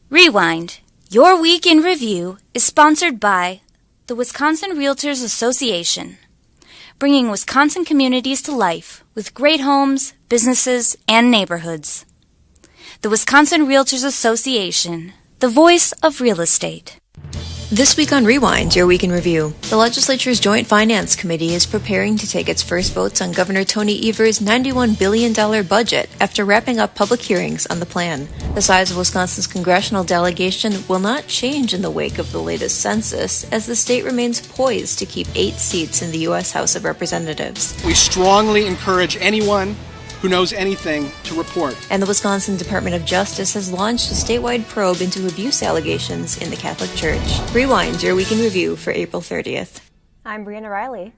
Rewind, your week in review, is sponsored by the Wisconsin Realtors Association, bringing Wisconsin communities to life with great homes, businesses, and neighborhoods. The Wisconsin Realtors Association, the voice of real estate. This week on Rewind, your week in review, the legislature's Joint Finance Committee is preparing to take its first votes on Governor Tony Evers' $91 billion budget after wrapping up public hearings on the plan. The size of Wisconsin's congressional delegation will not change in the wake of the latest census, as the state remains poised to keep 8 seats in the U.S. House of Representatives. We strongly encourage anyone who knows anything to report. And the Wisconsin Department of Justice has launched a statewide probe into abuse allegations in the Catholic Church. Rewind, your week in review for April 30th. I'm Briana Reilly.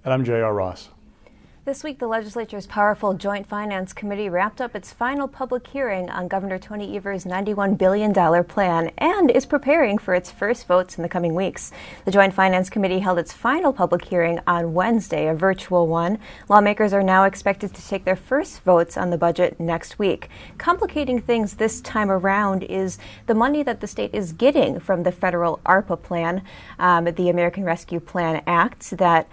And I'm J.R. Ross. This week, the legislature's powerful Joint Finance Committee wrapped up its final public hearing on Governor Tony Evers' $91 billion plan and is preparing for its first votes in the coming weeks. The Joint Finance Committee held its final public hearing on Wednesday, a virtual one. Lawmakers are now expected to take their first votes on the budget next week. Complicating things this time around is the money that the state is getting from the federal ARPA plan, the American Rescue Plan Act, that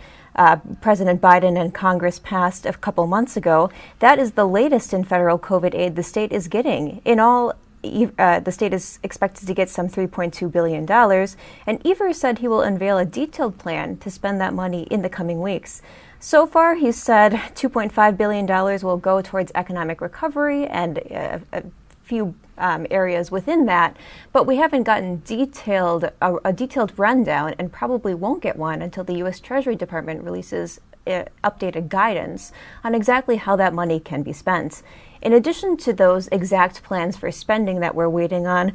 President Biden and Congress passed a couple months ago. That is the latest in federal COVID aid the state is getting. In all, the state is expected to get some $3.2 billion, and Evers said he will unveil a detailed plan to spend that money in the coming weeks. So far, he said $2.5 billion will go towards economic recovery and a few areas within that, but we haven't gotten a detailed rundown, and probably won't get one until the U.S. Treasury Department releases updated guidance on exactly how that money can be spent. In addition to those exact plans for spending that we're waiting on,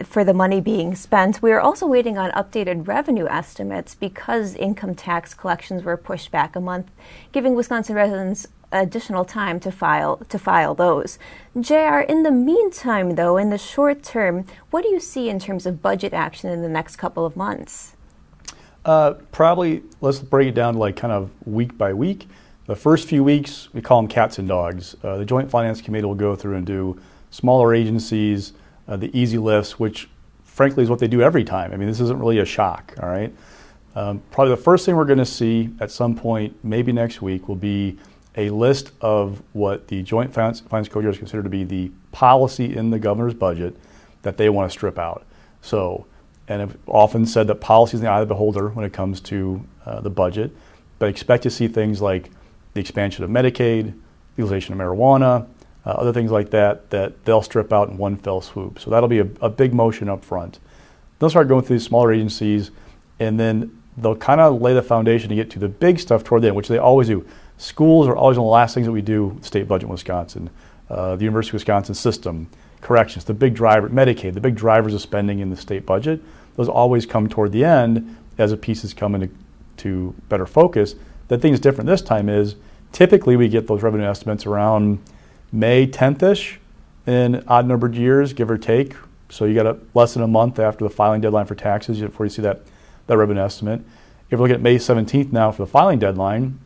for the money being spent, we are also waiting on updated revenue estimates because income tax collections were pushed back a month, giving Wisconsin residents additional time to file those. JR, in the meantime, though, in the short term, what do you see in terms of budget action in the next couple of months? Probably, let's break it down like kind of week by week. The first few weeks, we call them cats and dogs. The Joint Finance Committee will go through and do smaller agencies, the easy lifts, which frankly is what they do every time. I mean, this isn't really a shock, all right? Probably the first thing we're going to see at some point, maybe next week, will be a list of what the Joint Finance Co-Chairs consider to be the policy in the governor's budget that they want to strip out. So, and I've often said that policy is in the eye of the beholder when it comes to the budget, but expect to see things like the expansion of Medicaid, legalization of marijuana, other things like that they'll strip out in one fell swoop. So that'll be a big motion up front. They'll start going through these smaller agencies, and then they'll kind of lay the foundation to get to the big stuff toward the end, which they always do. Schools are always one of the last things that we do, state budget in Wisconsin. The University of Wisconsin system, corrections, the big driver, Medicaid, the big drivers of spending in the state budget, those always come toward the end as the pieces come into better focus. The thing that's different this time is typically we get those revenue estimates around May 10th-ish in odd numbered years, give or take. So you got less than a month after the filing deadline for taxes before you see that revenue estimate. If we look at May 17th now for the filing deadline,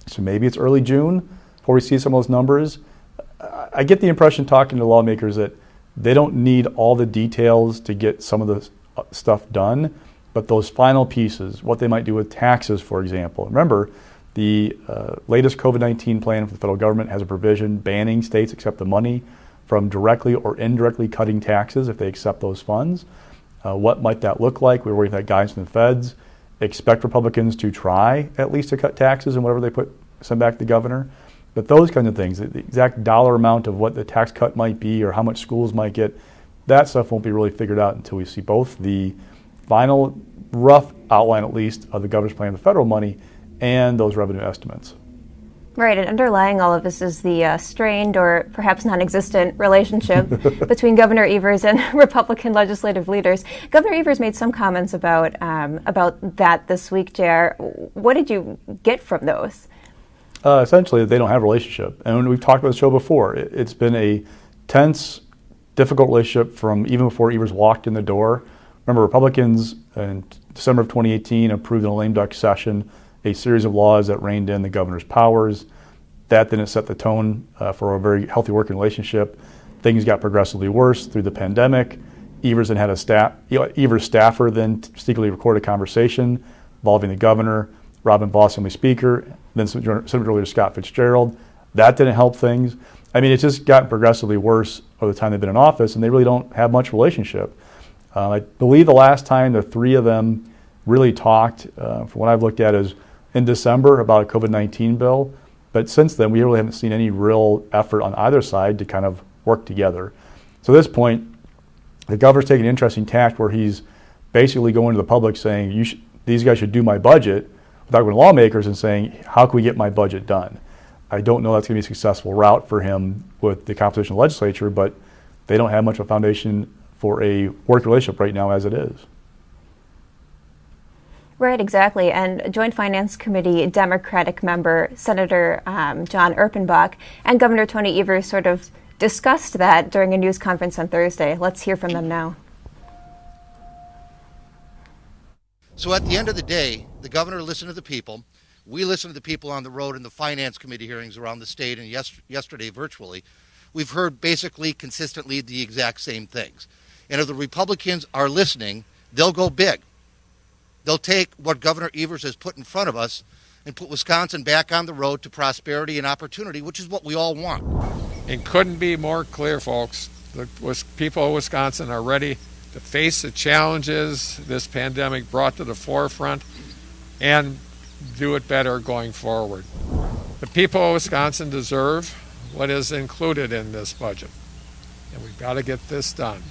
so maybe it's early June before we see some of those numbers. I get the impression talking to lawmakers that they don't need all the details to get some of the stuff done, but those final pieces, what they might do with taxes, for example. Remember, the latest COVID-19 plan for the federal government has a provision banning states accept the money from directly or indirectly cutting taxes if they accept those funds. What might that look like? We're waiting for that guidance from the feds. Expect Republicans to try at least to cut taxes and whatever they send back to the governor. But those kinds of things, the exact dollar amount of what the tax cut might be or how much schools might get, that stuff won't be really figured out until we see both the final rough outline, at least, of the governor's plan, the federal money, and those revenue estimates. Right, and underlying all of this is the strained or perhaps non-existent relationship between Governor Evers and Republican legislative leaders. Governor Evers made some comments about that this week, JR. What did you get from those? Essentially, they don't have a relationship. And we've talked about the show before. It's been a tense, difficult relationship from even before Evers walked in the door. Remember, Republicans in December of 2018 approved in a lame duck session a series of laws that reined in the governor's powers. That didn't set the tone for a very healthy working relationship. things got progressively worse through the pandemic. Evers then had Evers staffer then secretly recorded a conversation involving the governor, Robin Vos, Assembly Speaker, then Senator Leader Scott Fitzgerald. That didn't help things. I mean, it's just gotten progressively worse over the time they've been in office, and they really don't have much relationship. I believe the last time the three of them really talked, from what I've looked at, is in December about a COVID-19 bill. But since then, we really haven't seen any real effort on either side to kind of work together. So at this point, the governor's taking an interesting tack where he's basically going to the public saying, these guys should do my budget, without going to lawmakers and saying, how can we get my budget done? I don't know that's going to be a successful route for him with the composition of the legislature, but they don't have much of a foundation for a work relationship right now as it is. Right, exactly. And Joint Finance Committee Democratic member Senator John Erpenbach and Governor Tony Evers sort of discussed that during a news conference on Thursday. Let's hear from them now. So at the end of the day, the governor listened to the people. We listened to the people on the road in the Finance Committee hearings around the state and yesterday virtually. We've heard basically consistently the exact same things. And if the Republicans are listening, they'll go big. They'll take what Governor Evers has put in front of us and put Wisconsin back on the road to prosperity and opportunity, which is what we all want. It couldn't be more clear, folks. The people of Wisconsin are ready to face the challenges this pandemic brought to the forefront and do it better going forward. The people of Wisconsin deserve what is included in this budget, and we've got to get this done.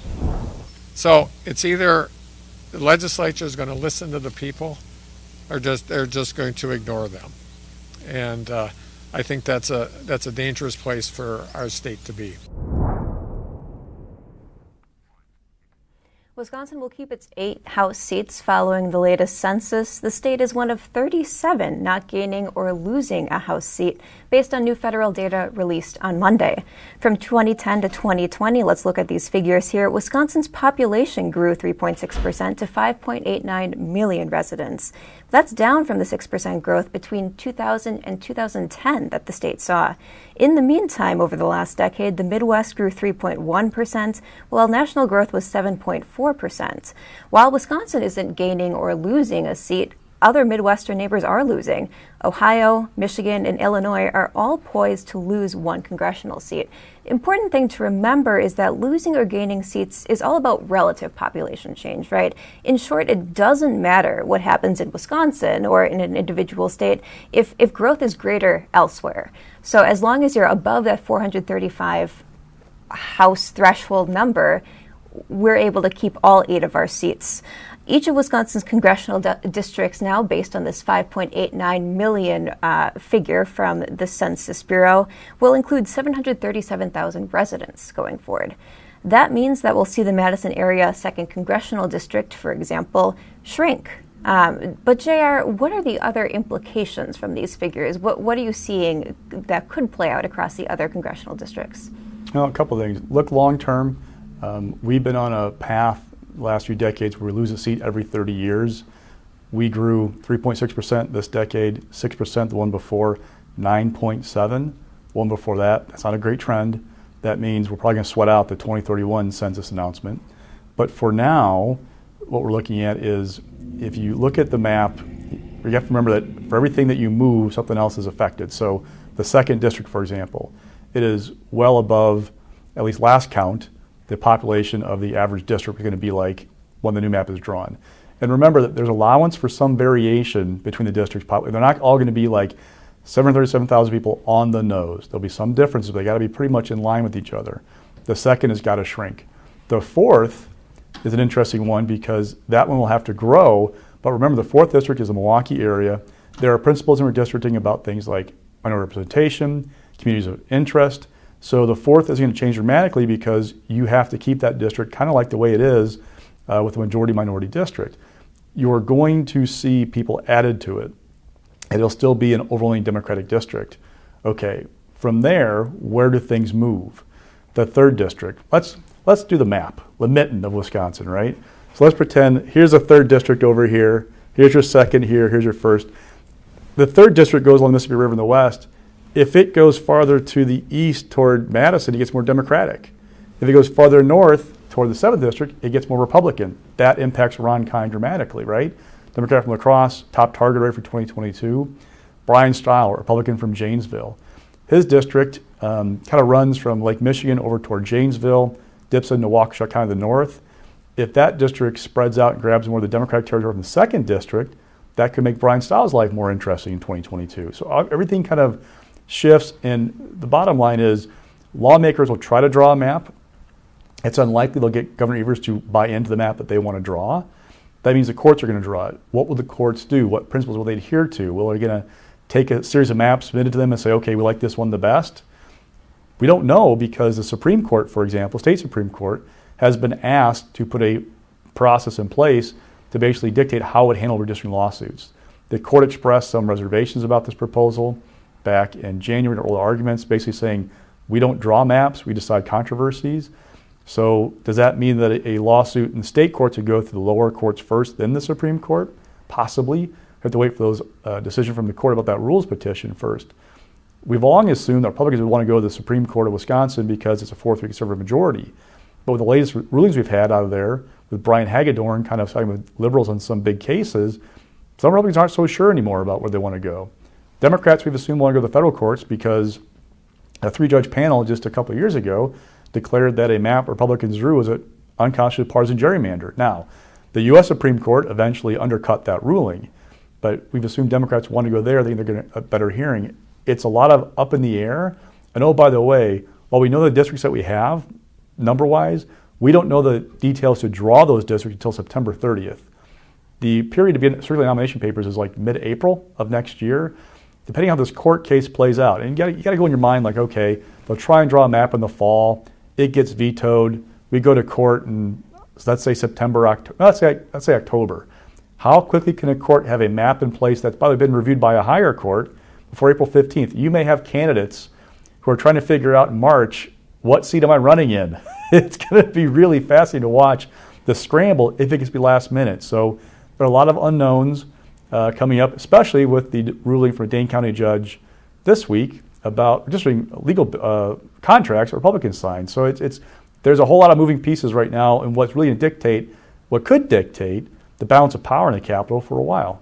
So it's either the legislature is going to listen to the people or they're just going to ignore them. And I think that's a dangerous place for our state to be. Wisconsin will keep its 8 House seats following the latest census. The state is one of 37 not gaining or losing a House seat based on new federal data released on Monday. From 2010 to 2020, let's look at these figures here. Wisconsin's population grew 3.6% to 5.89 million residents. That's down from the 6% growth between 2000 and 2010 that the state saw. In the meantime, over the last decade, the Midwest grew 3.1%, while national growth was 7.4%. While Wisconsin isn't gaining or losing a seat, other Midwestern neighbors are losing. Ohio, Michigan, and Illinois are all poised to lose one congressional seat. Important thing to remember is that losing or gaining seats is all about relative population change, right? In short, it doesn't matter what happens in Wisconsin or in an individual state if growth is greater elsewhere. So as long as you're above that 435 House threshold number, we're able to keep all 8 of our seats. Each of Wisconsin's congressional districts now, based on this 5.89 million figure from the Census Bureau, will include 737,000 residents going forward. That means that we'll see the Madison area 2nd Congressional District, for example, shrink. But JR, what are the other implications from these figures? What are you seeing that could play out across the other congressional districts? Well, a couple of things. Look long term. We've been on a path the last few decades where we lose a seat every 30 years. We grew 3.6% this decade, 6% the one before, 9.7% one before that. That's not a great trend. That means we're probably going to sweat out the 2031 census announcement. But for now, what we're looking at is, if you look at the map, you have to remember that for everything that you move, something else is affected. So the 2nd district, for example, it is well above, at least last count, the population of the average district is going to be like when the new map is drawn. And remember that there's allowance for some variation between the districts. They're not all going to be like 737,000 people on the nose. There'll be some differences, but they got to be pretty much in line with each other. The 2nd has got to shrink. The 4th is an interesting one because that one will have to grow. But remember, the 4th district is the Milwaukee area. There are principles in redistricting about things like minority representation, communities of interest. So the 4th is going to change dramatically because you have to keep that district kind of like the way it is with a majority-minority district. You're going to see people added to it, and it'll still be an overwhelming Democratic district. Okay, from there, where do things move? The 3rd district. Let's do the map, the mitten of Wisconsin, right? So let's pretend here's a 3rd district over here. Here's your 2nd here. Here's your 1st. The 3rd district goes along the Mississippi River in the west. If it goes farther to the east toward Madison, it gets more Democratic. If it goes farther north toward the 7th district, it gets more Republican. That impacts Ron Kine dramatically, right? Democrat from La Crosse, top target rate for 2022. Brian Stiles, Republican from Janesville. His district kind of runs from Lake Michigan over toward Janesville, dips into Waukesha County to the north. If that district spreads out and grabs more of the Democratic territory from the 2nd district, that could make Brian Stiles' life more interesting in 2022. So everything kind of shifts, and the bottom line is lawmakers will try to draw a map. It's unlikely they'll get Governor Evers to buy into the map that they want to draw. That means the courts are going to draw it. What will the courts do? What principles will they adhere to? Will they going to take a series of maps, submit it to them, and say, okay, we like this one the best? We don't know, because the Supreme Court, for example, state Supreme Court, has been asked to put a process in place to basically dictate how it would handle redistricting lawsuits. The court expressed some reservations about this proposal back in January in oral arguments, basically saying, we don't draw maps, we decide controversies. So does that mean that a lawsuit in the state courts would go through the lower courts first, then the Supreme Court? Possibly. We have to wait for those decision from the court about that rules petition first. We've long assumed that Republicans would want to go to the Supreme Court of Wisconsin because it's a 4-3 conservative majority. But with the latest rulings we've had out of there, with Brian Hagedorn kind of siding with liberals on some big cases, some Republicans aren't so sure anymore about where they want to go. Democrats, we've assumed, want to go to the federal courts because a 3-judge panel just a couple of years ago declared that a map Republicans drew was an unconstitutional partisan gerrymander. Now, the U.S. Supreme Court eventually undercut that ruling, but we've assumed Democrats want to go there. They think they're going to a better hearing. It's a lot of up in the air. And oh, by the way, while we know the districts that we have, number-wise, we don't know the details to draw those districts until September 30th. The period to be circulating nomination papers is like mid-April of next year, depending on how this court case plays out. And you got to go in your mind like, okay, they'll try and draw a map in the fall. It gets vetoed. We go to court in, let's say September, October. Let's say October. How quickly can a court have a map in place that's probably been reviewed by a higher court before April 15th? You may have candidates who are trying to figure out in March, what seat am I running in? It's going to be really fascinating to watch the scramble if it gets to be last minute. So there are a lot of unknowns coming up, especially with the ruling from a Dane County judge this week about just legal contracts Republicans signed. So there's a whole lot of moving pieces right now, and what's really going to dictate, what could dictate the balance of power in the Capitol for a while.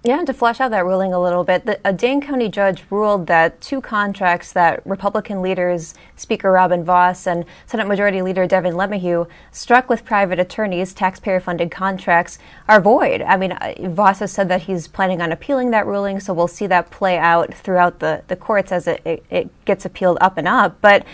Yeah, and to flesh out that ruling a little bit, a Dane County judge ruled that 2 contracts that Republican leaders, Speaker Robin Vos and Senate Majority Leader Devin LeMahieu, struck with private attorneys, taxpayer-funded contracts, are void. I mean, Vos has said that he's planning on appealing that ruling, so we'll see that play out throughout the courts as it gets appealed up and up. But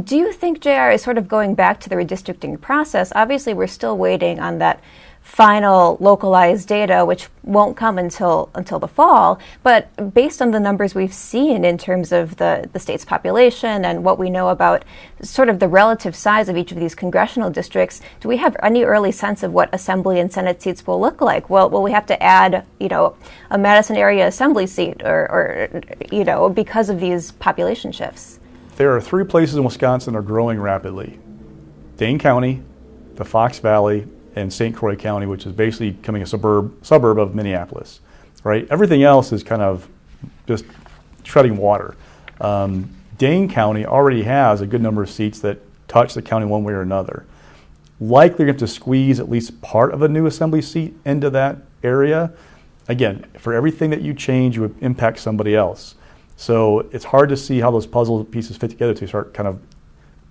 do you think JR is sort of going back to the redistricting process? Obviously, we're still waiting on that final localized data, which won't come until the fall. But based on the numbers we've seen in terms of the state's population and what we know about sort of the relative size of each of these congressional districts, do we have any early sense of what Assembly and Senate seats will look like? Well, will we have to add, a Madison area Assembly seat or because of these population shifts? There are 3 places in Wisconsin that are growing rapidly. Dane County, the Fox Valley, and St. Croix County, which is basically becoming a suburb of Minneapolis, right? Everything else is kind of just treading water. Dane County already has a good number of seats that touch the county one way or another. Likely going to have to squeeze at least part of a new assembly seat into that area. Again, for everything that you change, you would impact somebody else. So it's hard to see how those puzzle pieces fit together to start kind of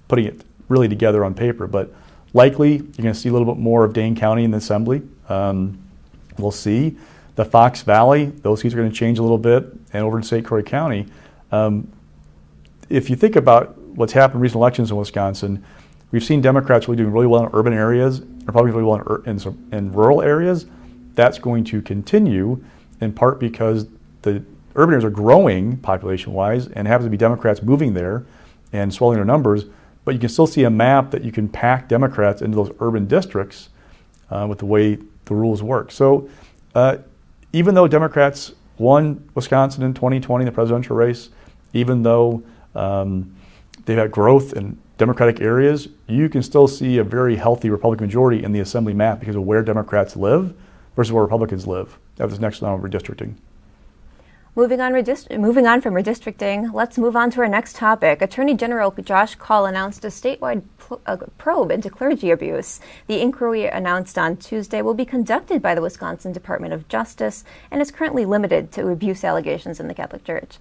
putting it really together on paper. But likely, you're going to see a little bit more of Dane County in the Assembly. We'll see. The Fox Valley, those seats are going to change a little bit. And over in St. Croix County, if you think about what's happened in recent elections in Wisconsin, we've seen Democrats really doing really well in urban areas, Republicans really well in rural areas. That's going to continue in part because the urban areas are growing population-wise and happens to be Democrats moving there and swelling their numbers. But you can still see a map that you can pack Democrats into those urban districts with the way the rules work. So even though Democrats won Wisconsin in 2020, the presidential race, even though they've had growth in Democratic areas, you can still see a very healthy Republican majority in the Assembly map because of where Democrats live versus where Republicans live. That was next round of redistricting. Moving on from redistricting, let's move on to our next topic. Attorney General Josh Kaul announced a statewide probe into clergy abuse. The inquiry announced on Tuesday will be conducted by the Wisconsin Department of Justice and is currently limited to abuse allegations in the Catholic Church.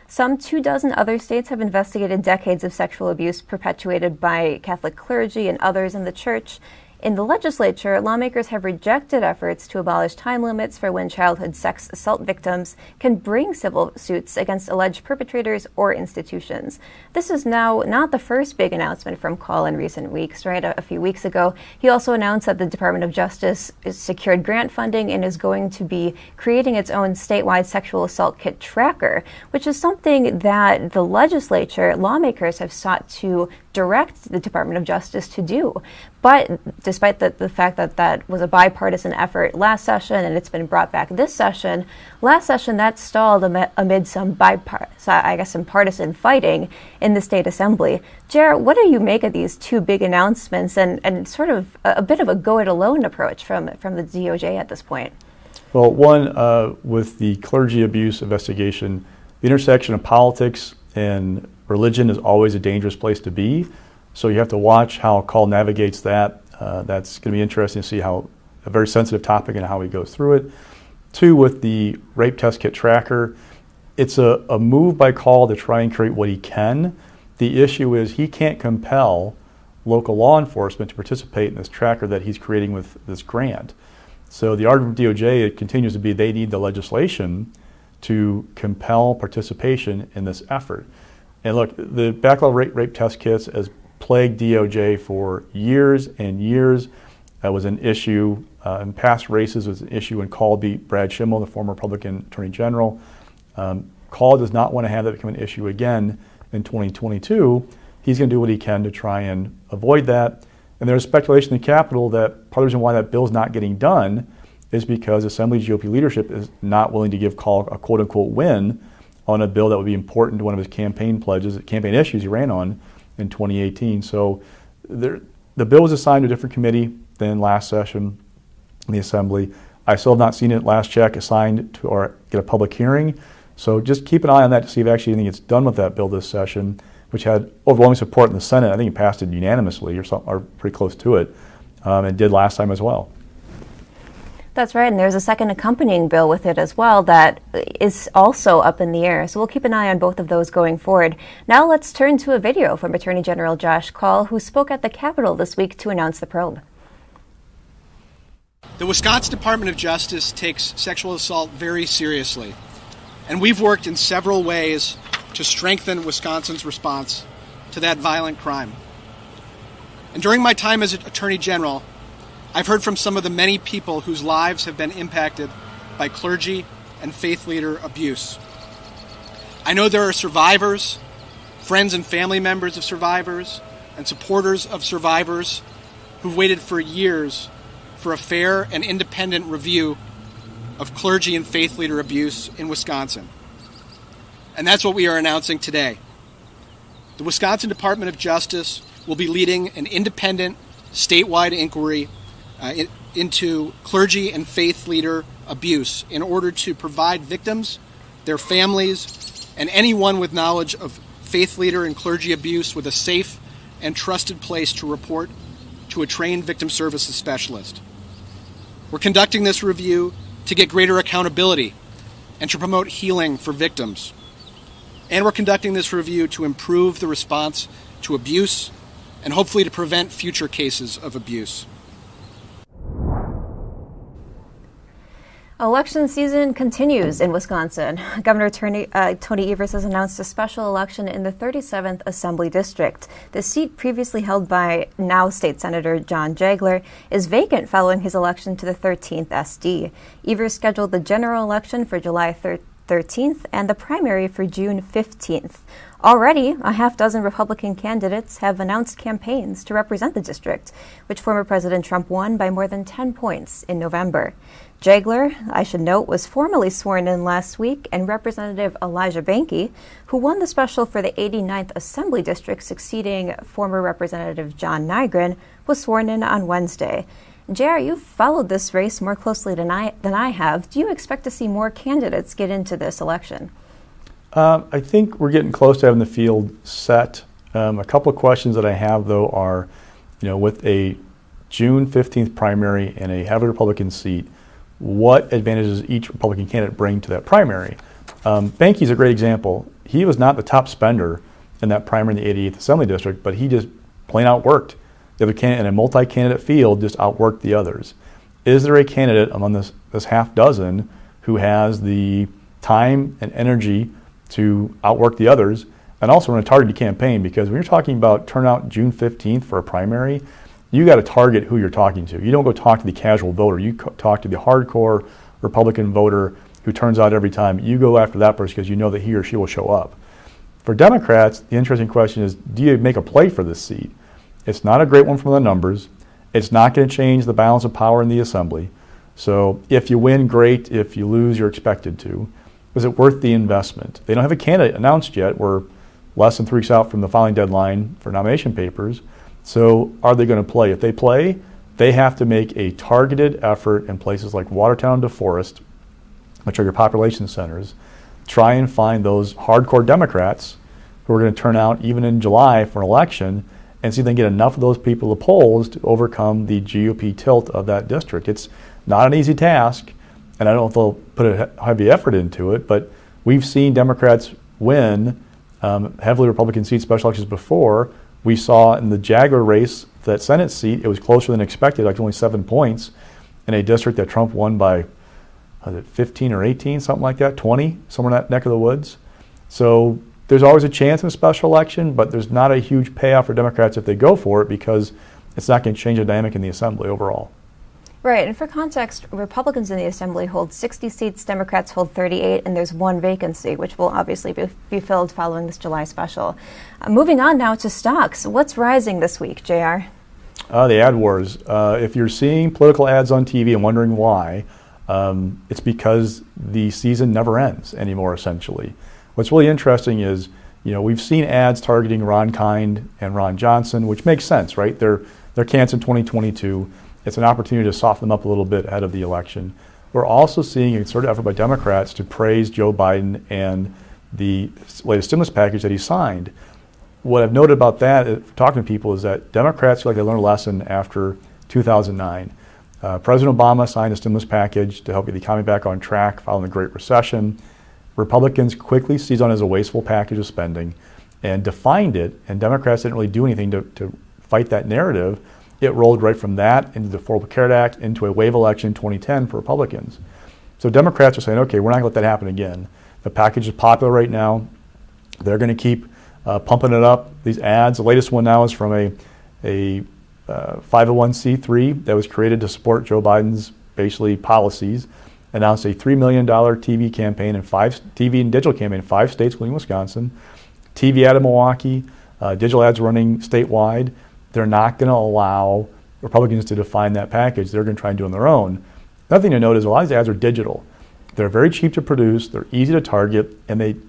Some 24 other states have investigated decades of sexual abuse perpetuated by Catholic clergy and others in the church. In the legislature, lawmakers have rejected efforts to abolish time limits for when childhood sex assault victims can bring civil suits against alleged perpetrators or institutions. This is now not the first big announcement from Kaul in recent weeks, right? A few weeks ago, he also announced that the Department of Justice has secured grant funding and is going to be creating its own statewide sexual assault kit tracker, which is something that the legislature, lawmakers have sought to direct the Department of Justice to do. But despite the fact that that was a bipartisan effort last session and it's been brought back this session, last session that stalled amid some partisan fighting in the state assembly. Jer, what do you make of these two big announcements and sort of a bit of a go-it-alone approach from the DOJ at this point? Well, one, with the clergy abuse investigation, the intersection of politics and religion is always a dangerous place to be. So you have to watch how Kaul navigates that. That's going to be interesting to see how a very sensitive topic and how he goes through it. Two, with the rape test kit tracker, it's a move by Kaul to try and create what he can. The issue is he can't compel local law enforcement to participate in this tracker that he's creating with this grant. So the argument from DOJ, it continues to be they need the legislation to compel participation in this effort. And look, the backlog rape test kits has plagued DOJ for years and years. That was an issue in past races. It was an issue when Kaul beat Brad Schimmel, the former Republican Attorney General. Kaul does not want to have that become an issue again in 2022. He's going to do what he can to try and avoid that. And there's speculation in the Capitol that part of the reason why that bill is not getting done is because Assembly GOP leadership is not willing to give Kaul a quote-unquote win on a bill that would be important to one of his campaign pledges, campaign issues he ran on in 2018. So the bill was assigned to a different committee than last session in the Assembly. I still have not seen it last check assigned to or get a public hearing. So just keep an eye on that to see if actually anything gets done with that bill this session, which had overwhelming support in the Senate. I think it passed it unanimously or pretty close to it, and did last time as well. That's right, and there's a second accompanying bill with it as well that is also up in the air. So we'll keep an eye on both of those going forward. Now let's turn to a video from Attorney General Josh Kaul, who spoke at the Capitol this week to announce the probe. The Wisconsin Department of Justice takes sexual assault very seriously, and we've worked in several ways to strengthen Wisconsin's response to that violent crime. And during my time as Attorney General, I've heard from some of the many people whose lives have been impacted by clergy and faith leader abuse. I know there are survivors, friends and family members of survivors, and supporters of survivors who've waited for years for a fair and independent review of clergy and faith leader abuse in Wisconsin. And that's what we are announcing today. The Wisconsin Department of Justice will be leading an independent statewide inquiry into clergy and faith leader abuse in order to provide victims, their families, and anyone with knowledge of faith leader and clergy abuse with a safe and trusted place to report to a trained victim services specialist. We're conducting this review to get greater accountability and to promote healing for victims. And we're conducting this review to improve the response to abuse and hopefully to prevent future cases of abuse. Election season continues in Wisconsin. Governor Tony Evers has announced a special election in the 37th Assembly District. The seat previously held by now State Senator John Jaegler is vacant following his election to the 13th SD. Evers scheduled the general election for July 13th and the primary for June 15th. Already, a half-dozen Republican candidates have announced campaigns to represent the district, which former President Trump won by more than 10 points in November. Jaegler, I should note, was formally sworn in last week, and Representative Elijah Banke, who won the special for the 89th Assembly District, succeeding former Representative John Nygren, was sworn in on Wednesday. JR, you've followed this race more closely than I have. Do you expect to see more candidates get into this election? I think we're getting close to having the field set. A couple of questions that I have, though, are, with a June 15th primary and a heavily Republican seat, what advantages each Republican candidate bring to that primary? Banky's a great example. He was not the top spender in that primary in the 88th Assembly District, but he just plain outworked the other candidate in a multi-candidate field, just outworked the others. Is there a candidate among this half dozen who has the time and energy to outwork the others and also run a targeted campaign? Because when you're talking about turnout June 15th for a primary, you got to target who you're talking to. You don't go talk to the casual voter. You talk to the hardcore Republican voter who turns out every time. You go after that person because you know that he or she will show up. For Democrats, the interesting question is, do you make a play for this seat? It's not a great one from the numbers. It's not going to change the balance of power in the Assembly. So if you win, great. If you lose, you're expected to. Is it worth the investment? They don't have a candidate announced yet. We're less than 3 weeks out from the filing deadline for nomination papers. So are they going to play? If they play, they have to make a targeted effort in places like Watertown and DeForest, which are your population centers, try and find those hardcore Democrats who are going to turn out even in July for an election and see if they can get enough of those people to the polls to overcome the GOP tilt of that district. It's not an easy task, and I don't know if they'll put a heavy effort into it, but we've seen Democrats win heavily Republican seats, special elections before. We saw in the Jaguar race, that Senate seat, it was closer than expected, like only 7 points, in a district that Trump won by 15 or 18, something like that, 20, somewhere in that neck of the woods. So there's always a chance in a special election, but there's not a huge payoff for Democrats if they go for it because it's not going to change the dynamic in the Assembly overall. Right, and for context, Republicans in the Assembly hold 60 seats, Democrats hold 38, and there's 1 vacancy, which will obviously be filled following this July special. Moving on now to stocks. What's rising this week, JR? The ad wars. If you're seeing political ads on TV and wondering why, it's because the season never ends anymore, essentially. What's really interesting is, we've seen ads targeting Ron Kind and Ron Johnson, which makes sense, right? They're candidates in 2022. It's an opportunity to soften them up a little bit ahead of the election. We're also seeing a concerted effort by Democrats to praise Joe Biden and the latest stimulus package that he signed. What I've noted about that, talking to people, is that Democrats feel like they learned a lesson after 2009. President Obama signed a stimulus package to help get the economy back on track following the Great Recession. Republicans quickly seized on it as a wasteful package of spending and defined it, and Democrats didn't really do anything to fight that narrative. It rolled right from that into the Affordable Care Act into a wave election in 2010 for Republicans. So Democrats are saying, okay, we're not going to let that happen again. The package is popular right now. They're going to keep pumping it up. These ads, the latest one now is from a 501c3 that was created to support Joe Biden's basically policies. Announced a $3 million TV campaign and TV and digital campaign in 5 states, including Wisconsin. TV ad in Milwaukee, digital ads running statewide. They're not going to allow Republicans to define that package. They're going to try and do it on their own. Another thing to note is a lot of these ads are digital. They're very cheap to produce. They're easy to target, and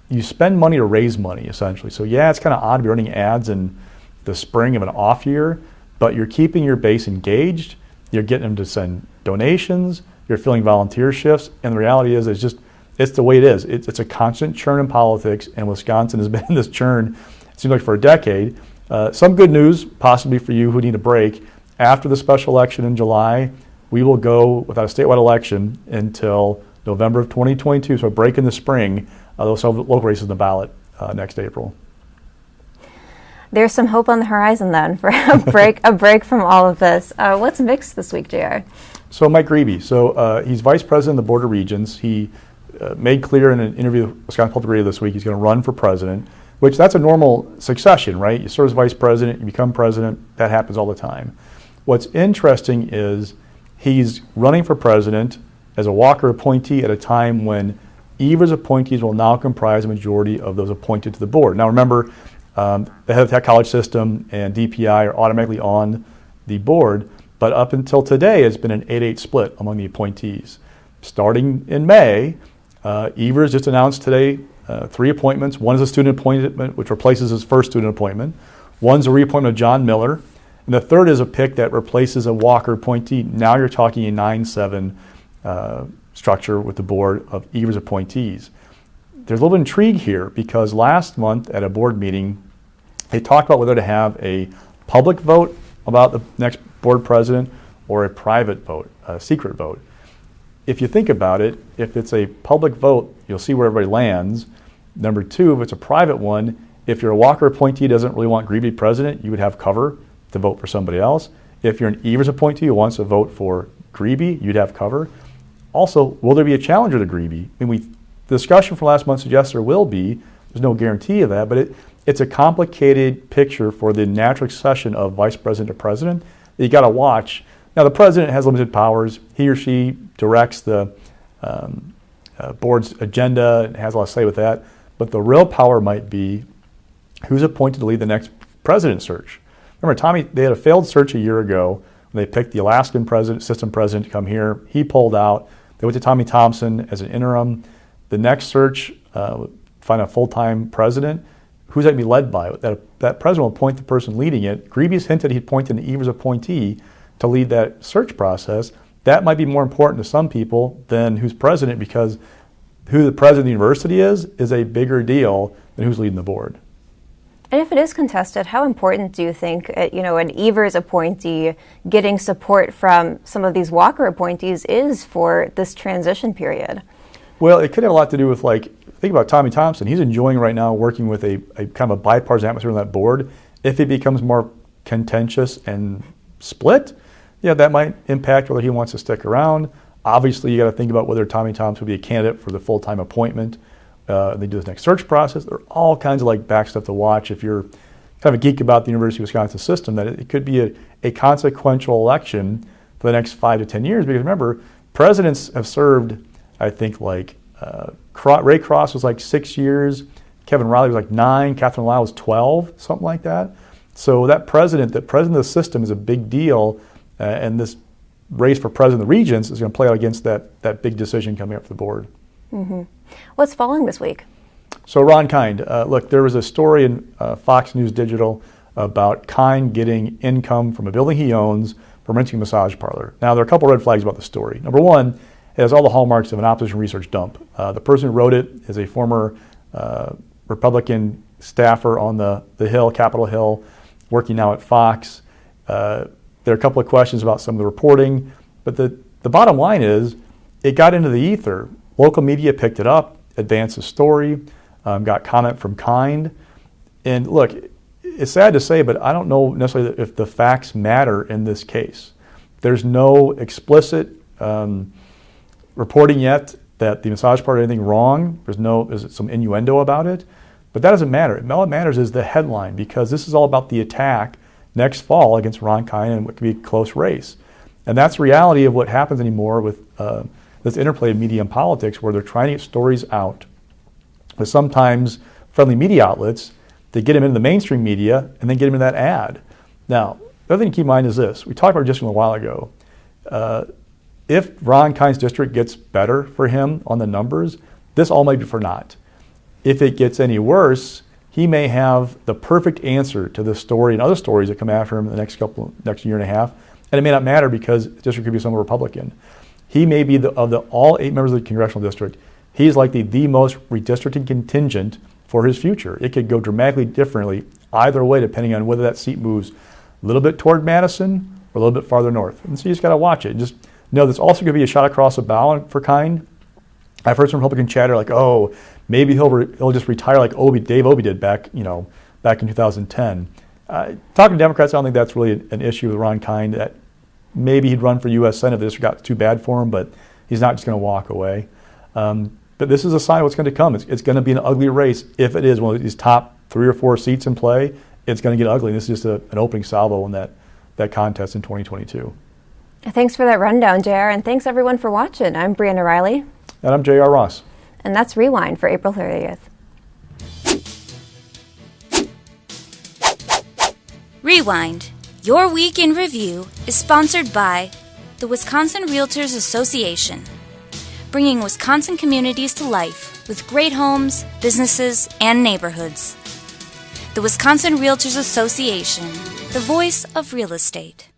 you spend money to raise money, essentially. So yeah, it's kind of odd to be running ads in the spring of an off year, but you're keeping your base engaged. You're getting them to send donations. You're filling volunteer shifts, and the reality is it's the way it is. It's a constant churn in politics, and Wisconsin has been in this churn, it seems like, for a decade. Some good news, possibly for you who need a break. After the special election in July, we will go without a statewide election until November of 2022, so a break in the spring. Those local races in the ballot next April. There's some hope on the horizon then for a break from all of this. What's mixed this week, JR? So Mike Grebe. He's vice president of the Board of Regents. He made clear in an interview with Wisconsin Public Radio this week he's going to run for president, which that's a normal succession, right? You serve as vice president, you become president. That happens all the time. What's interesting is he's running for president as a Walker appointee at a time when Evers appointees will now comprise a majority of those appointed to the board. Now remember, the head of the tech college system and DPI are automatically on the board, but up until today it's been an 8-8 split among the appointees. Starting in May, Evers just announced today 3 appointments. One is a student appointment, which replaces his first student appointment. One's a reappointment of John Miller, And the third is a pick that replaces a Walker appointee. Now you're talking a 9-7 structure with the board of Evers appointees. There's a little intrigue here because last month at a board meeting, they talked about whether to have a public vote about the next board president or a private vote, a secret vote. If you think about it, if it's a public vote, you'll see where everybody lands. Number two, if it's a private one, if you're a Walker appointee who doesn't really want Greeby president, you would have cover to vote for somebody else. If you're an Evers appointee who wants to vote for Greeby, you'd have cover. Also, will there be a challenger to Greeby? I mean, the discussion from last month suggests there will be. There's no guarantee of that, but it's a complicated picture for the natural succession of vice president to president that you got to watch. Now, the president has limited powers. He or she directs the board's agenda and has a lot to say with that. But the real power might be who's appointed to lead the next president search. Remember, they had a failed search a year ago when they picked the Alaskan system president to come here. He pulled out. They went to Tommy Thompson as an interim. The next search, find a full-time president. Who's that going to be led by? That president will appoint the person leading it. Greeby's hinted he'd appoint an Evers appointee to lead that search process. That might be more important to some people than who's president, because who the president of the university is a bigger deal than who's leading the board. And if it is contested, how important do you think, an Evers appointee getting support from some of these Walker appointees is for this transition period? Well, it could have a lot to do with, think about Tommy Thompson. He's enjoying right now working with a kind of a bipartisan atmosphere on that board. If it becomes more contentious and split, that might impact whether he wants to stick around. Obviously, you got to think about whether Tommy Thompson would be a candidate for the full-time appointment. They do this next search process. There are all kinds of back stuff to watch if you're kind of a geek about the University of Wisconsin system, that it could be a consequential election for the next 5 to 10 years. Because remember, presidents have served, I think, Ray Cross was 6 years, Kevin Riley was 9, Catherine Lyle was 12, something like that. So that president of the system is a big deal, and this race for president of the regents is going to play out against that big decision coming up for the board. Mm-hmm. What's following this week? So Ron Kind, look, there was a story in Fox News Digital about Kind getting income from a building he owns from renting a massage parlor. Now, there are a couple red flags about the story. Number one, it has all the hallmarks of an opposition research dump. The person who wrote it is a former Republican staffer on the Hill, Capitol Hill, working now at Fox. There are a couple of questions about some of the reporting, but the bottom line is it got into the ether. Local media picked it up, advanced the story, got comment from Kind. And look, it's sad to say, but I don't know necessarily if the facts matter in this case. There's no explicit reporting yet that the massage parlor did anything wrong. There's some innuendo about it, but that doesn't matter. All that matters is the headline, because this is all about the attack next fall against Ron Kind and what could be a close race. And that's the reality of what happens anymore with this interplay of media and politics, where they're trying to get stories out with sometimes friendly media outlets to get them into the mainstream media and then get them in that ad. Now, the other thing to keep in mind is this. We talked about it just a while ago. If Ron Kind's district gets better for him on the numbers, this all might be for naught. If it gets any worse, he may have the perfect answer to this story and other stories that come after him in the next year and a half, and it may not matter because the district could be somewhat Republican. He may be of all 8 members of the congressional district, he's likely the most redistricting contingent for his future. It could go dramatically differently either way, depending on whether that seat moves a little bit toward Madison or a little bit farther north. And so you just got to watch it. Just know there's also going to be a shot across the bow for Kind. I've heard some Republican chatter maybe he'll just retire like Dave Obey did back in 2010. Talking to Democrats, I don't think that's really an issue with Ron Kind. That maybe he'd run for U.S. Senate if this got too bad for him, but he's not just going to walk away. But this is a sign of what's going to come. It's going to be an ugly race. If it is one of these top 3 or 4 seats in play, it's going to get ugly. This is just an opening salvo in that contest in 2022. Thanks for that rundown, JR, and thanks everyone for watching. I'm Briana Reilly. And I'm JR Ross. And that's Rewind for April 30th. Rewind, your week in review, is sponsored by the Wisconsin Realtors Association, bringing Wisconsin communities to life with great homes, businesses, and neighborhoods. The Wisconsin Realtors Association, the voice of real estate.